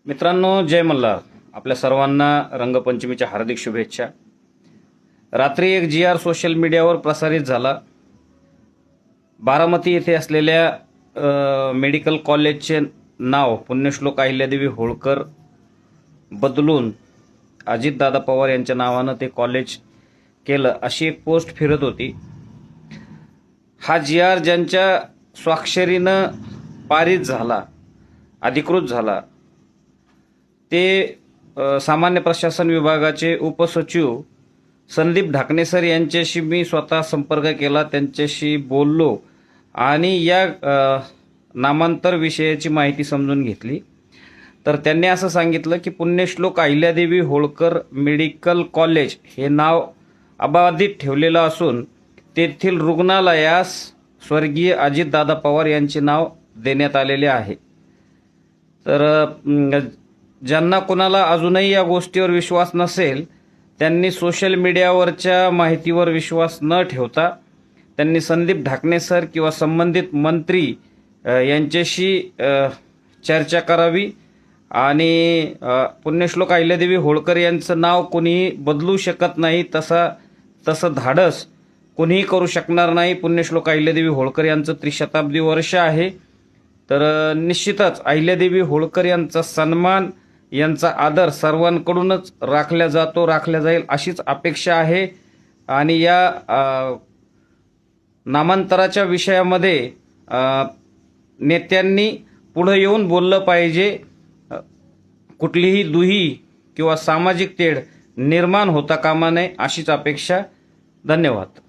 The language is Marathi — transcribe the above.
मित्रांनो, जय मल्हार. आपल्या सर्वांना रंगपंचमीच्या हार्दिक शुभेच्छा. रात्री एक जी आर सोशल मीडियावर प्रसारित झाला. बारामती येथे असलेल्या मेडिकल कॉलेजचे नाव पुण्यश्लोक अहिल्यादेवी होळकर बदलून अजितदादा पवार यांच्या नावानं ते कॉलेज केलं, अशी एक पोस्ट फिरत होती. हा जी आर ज्यांच्या स्वाक्षरीनं पारित झाला, अधिकृत झाला, ते सामान्य प्रशासन विभागाचे उपसचिव संदीप ढाकणे सर यांच्याशी मी स्वतः संपर्क केला, त्यांच्याशी बोललो आणि या नामांतर विषयाची माहिती समजून घेतली. तर त्यांनी असं सांगितलं की पुण्यश्लोक अहिल्यादेवी होळकर मेडिकल कॉलेज हे नाव अबाधित ठेवलेलं असून तेथील रुग्णालयास स्वर्गीय अजितदादा पवार यांचे नाव देण्यात आलेले आहे. तर ज्यांना कोणाला अजूनही या गोष्टीवर विश्वास नसेल त्यांनी सोशल मीडियावरच्या माहितीवर विश्वास न ठेवता त्यांनी संदीप ढाकणे सर किंवा संबंधित मंत्री यांच्याशी चर्चा करावी आणि पुण्यश्लोक अहिल्यादेवी होळकर यांचं नाव कोणीही बदलू शकत नाही, तसं धाडस कोणीही करू शकणार नाही. पुण्यश्लोक अहिल्यादेवी होळकर यांचं त्रिशताब्दी वर्ष आहे. तर निश्चितच अहिल्यादेवी होळकर यांचा सन्मान, यांचा आदर सर्वांकडूनच राखला जाईल अशीच अपेक्षा आहे. आणि या नामांतराच्या विषयामध्ये नेत्यांनी पुढे येऊन बोललं पाहिजे. कुठलीही दुही किंवा सामाजिक तेढ निर्माण होता कामा नये अशीच अपेक्षा. धन्यवाद.